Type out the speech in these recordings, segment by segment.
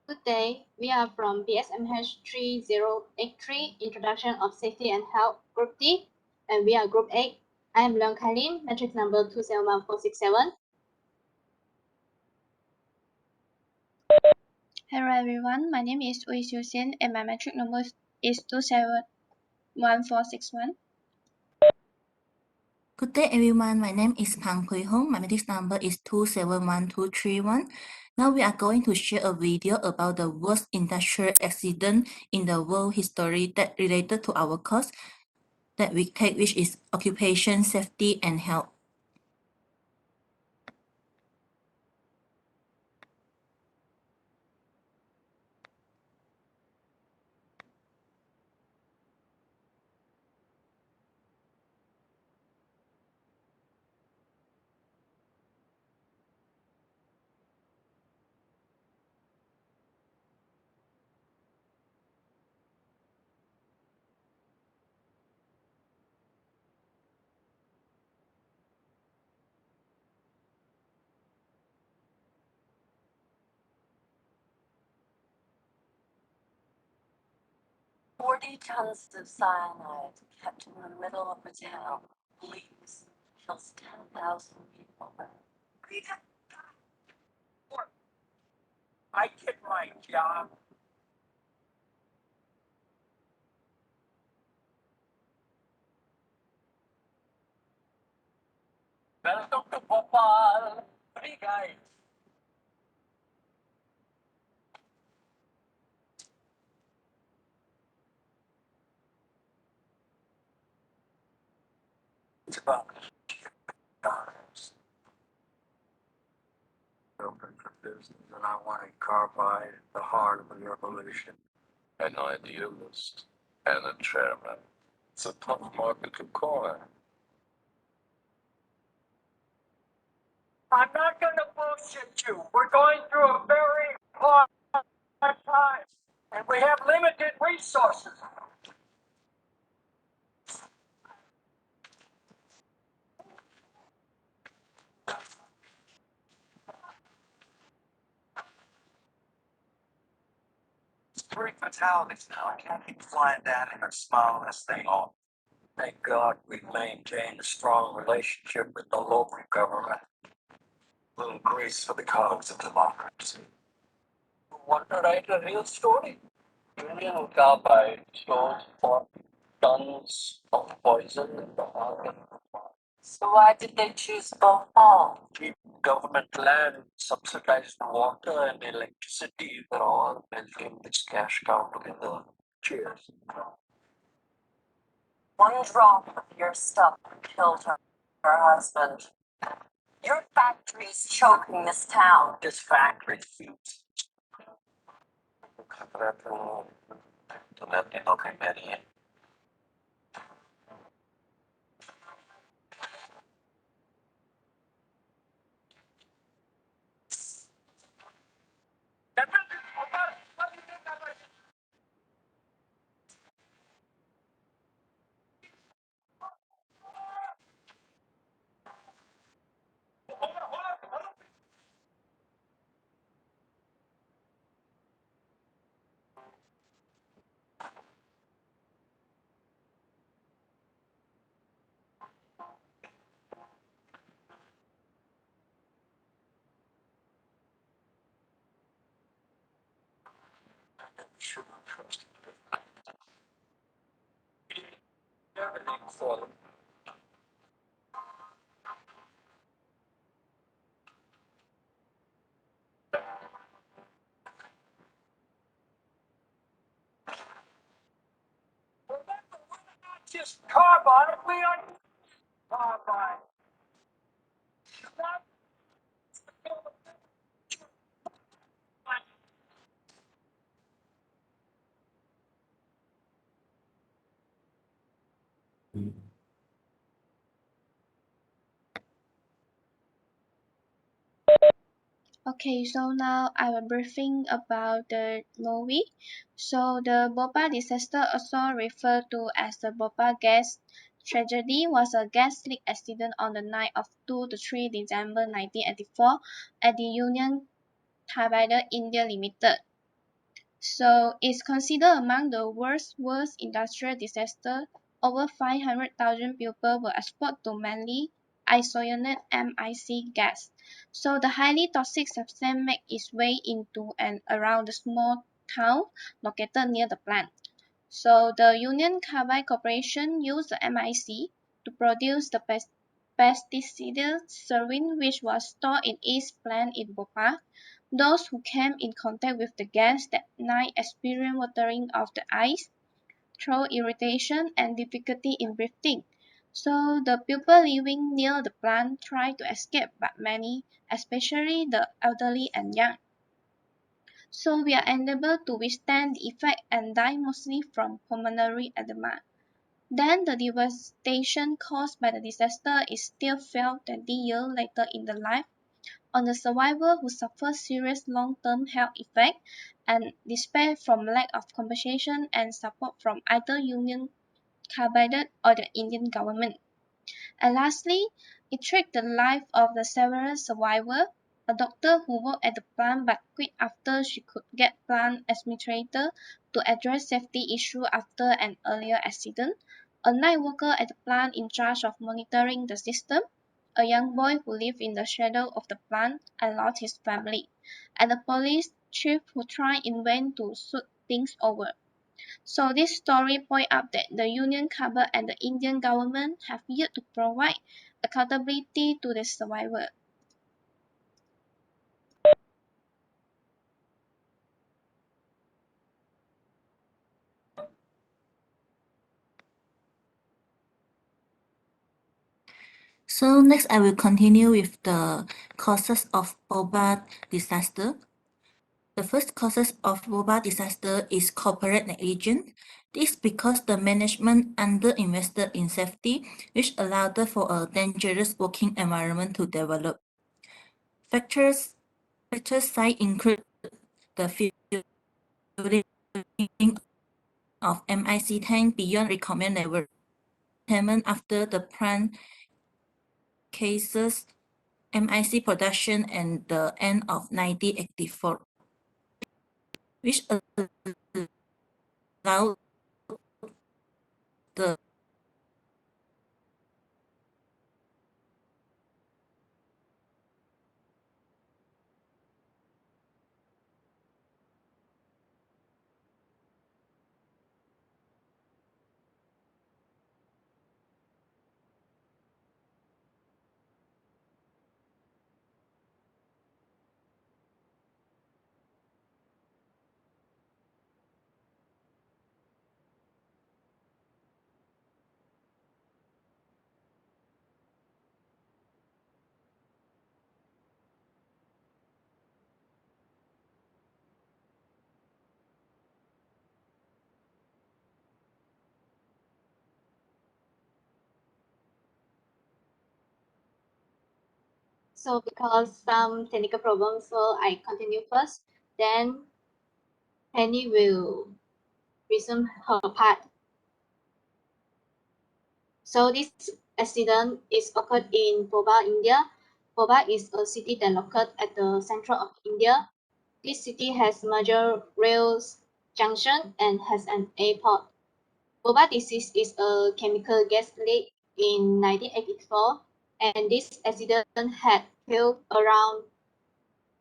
Good day. We are from BSMH 3083, Introduction of Safety and Health, Group D, and we are Group 8. I am Leong Kai Lim, matrix number 271467. Hello everyone, my name is Ooi Siew Xian and my metric number is 271461. Good day everyone, my name is Phui Hong. My matrix number is 271231. Now we are going to share a video about the worst industrial accident in the world history that related to our course that we take, which is occupation safety and health. Forty tons of cyanide kept in the middle of the town. Leaks kills 10,000 people. I did my job. Welcome to Bhopal. Free guys. It's about dollars. Open for business, and I want a carbide, the heart of the revolution. An idealist and a chairman. It's a tough market to corner. I'm not going to bullshit you. We're going through a very hard time, and we have limited resources. It's 3 fatalities now. I can't keep flying down here and smiling this thing off. Thank God we maintained a strong relationship with the local government. A little grace for the cogs of democracy. Want to write a real story? Union Carbide stores 40 tons of poison in the market. So why did they choose Bhopal? Cheap government land, subsidized water and electricity, they're all milking this cash cow together. Cheers. One drop of your stuff killed her husband. Your factory's choking this town. This factory feeds. Everything for them. Remember, we're not just carbide, we are carbide. Okay, so now I will briefing about the movie. So the Bhopal disaster, also referred to as the Bhopal gas tragedy, was a gas leak accident on the night of 2 to 3 December 1984 at the Union Carbide India Limited. So it's considered among the world's worst industrial disaster. Over 500,000 people were exposed to mainly isocyanate MIC gas. So the highly toxic substance made its way into and around the small town located near the plant. So the Union Carbide Corporation used the MIC to produce the pesticide sarin, which was stored in its plant in Bhopal. Those who came in contact with the gas that night experienced watering of the eyes, throat irritation, and difficulty in breathing. So the people living near the plant tried to escape, but many, especially the elderly and young, so we are unable to withstand the effect and die mostly from pulmonary edema. Then the devastation caused by the disaster is still felt 20 years later in the life on the survivor who suffer serious long-term health effects and despair from lack of compensation and support from either Union Carbide or the Indian government. And lastly, it took the life of the several survivors, a doctor who worked at the plant but quit after she could get plant administrator to address safety issues after an earlier accident, a night worker at the plant in charge of monitoring the system, a young boy who lived in the shadow of the plant and lost his family, and a police chief who tried in vain to smooth things over. So this story points out that the Union Carbide and the Indian government have yet to provide accountability to the survivor. So next I will continue with the causes of Bhopal disaster. The first causes of Bhopal disaster is corporate negligence. This because the management underinvested in safety, which allowed for a dangerous working environment to develop. Factors side include the filling of MIC tank beyond recommended level, payment after the plant cases MIC production and the end of 1984, which allowed the So because some technical problems, so I continue first. Then Penny will resume her part. So this accident is occurred in Bhopal, India. Bhopal is a city that located at the center of India. This city has major rail junction and has an airport. Bhopal disease is a chemical gas leak in 1984, and this accident had killed around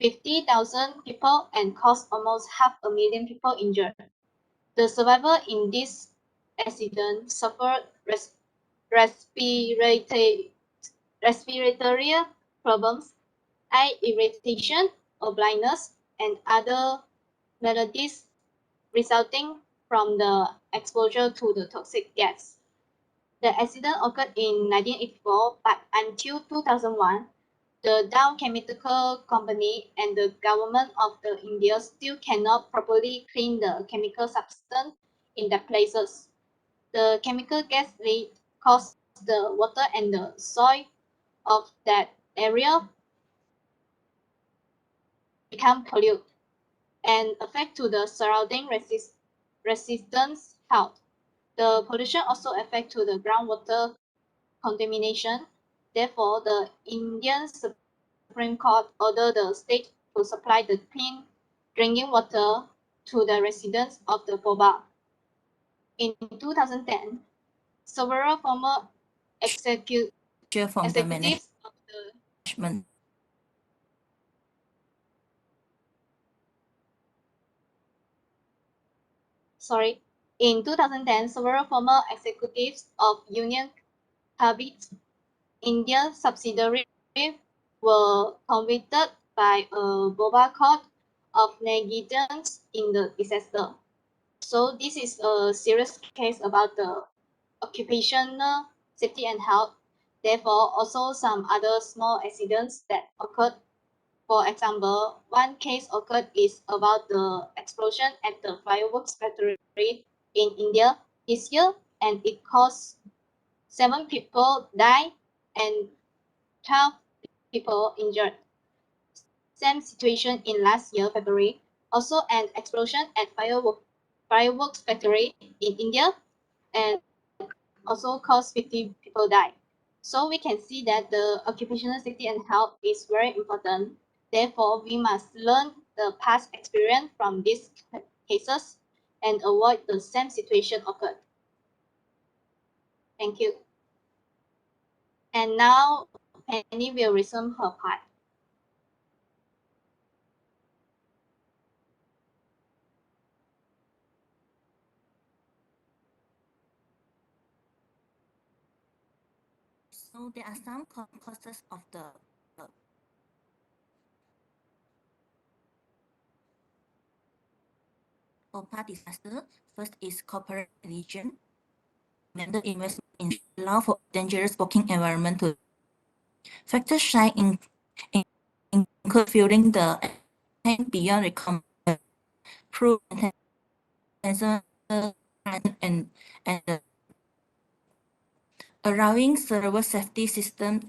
50,000 people and caused almost 500,000 people injured. The survivors in this accident suffered respiratory respiratory problems, eye irritation or blindness, and other maladies resulting from the exposure to the toxic gas. The accident occurred in 1984, but until 2001, the Dow Chemical Company and the government of the India still cannot properly clean the chemical substance in the places. The chemical gas leak caused the water and the soil of that area become polluted and affect to the surrounding resistance health. The pollution also affect to the groundwater contamination. Therefore, the Indian Supreme Court ordered the state to supply the clean drinking water to the residents of the Bhopal. In 2010, several former executives from the of the management. In 2010, several former executives of Union Carbide India subsidiary were convicted by a Bhopal court of negligence in the disaster. So this is a serious case about the occupational safety and health. Therefore, also some other small accidents that occurred. For example, one case occurred is about the explosion at the fireworks factory in India this year, and it caused 7 people died and 12 people injured. Same situation in last year, February. Also an explosion at fireworks factory in India and also caused 50 people die. So we can see that the occupational safety and health is very important. Therefore, we must learn the past experience from these cases and avoid the same situation occurred. Thank you. And now Penny will resume her part. So there are some causes of the Bhopal disaster. First is corporate religion. The investment in allow for dangerous working environment to factors shine in include filling the tank beyond requirement, prove and allowing server safety system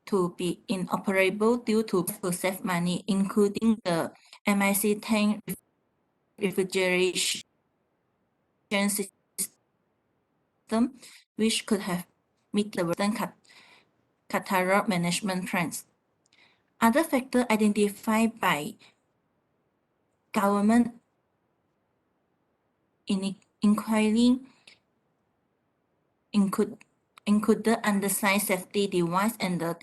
to be inoperable due to save money, including the MIC tank refrigeration system, which could have met the Western Qatar management trends. Other factors identified by government in inquiry include the undersized safety device and the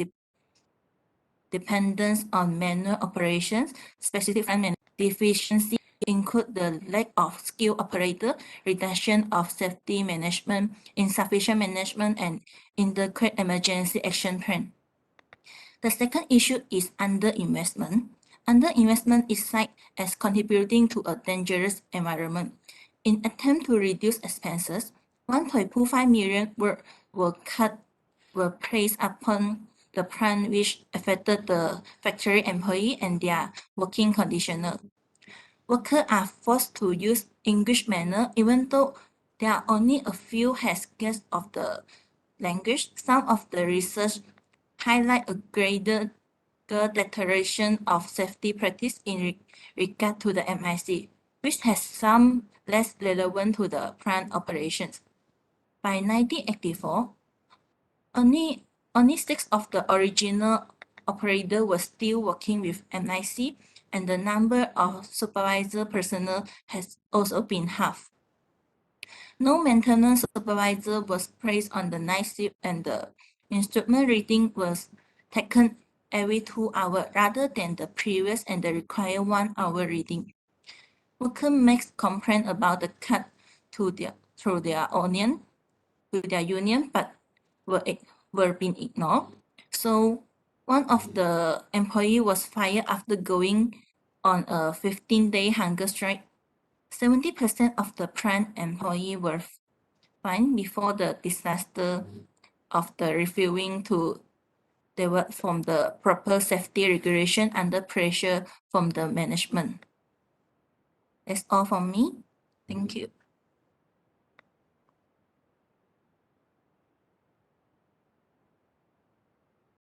dependence on manual operations. Specific deficiency include the lack of skilled operator, reduction of safety management, insufficient management, and inadequate emergency action plan. The second issue is underinvestment. Underinvestment is cited as contributing to a dangerous environment. In attempt to reduce expenses, 1.25 million were placed upon the plant, which affected the factory employee and their working conditions. Workers are forced to use English manner, even though there are only a few has guessed of the language. Some of the research highlight a greater declaration of safety practice in regard to the MIC, which has some less relevant to the plant operations. By 1984, only 6 of the original operators were still working with MIC, and the number of supervisor personnel has also been halved. No maintenance supervisor was placed on the night shift, and the instrument reading was taken every 2 hours rather than the previous and the required 1 hour reading. Workers makes complaint about the cut to their union, but were being ignored. So one of the employee was fired after going on a 15-day hunger strike. 70% of the plant employee were fined before the disaster of the refusing to develop from the proper safety regulation under pressure from the management. That's all from me. Thank you.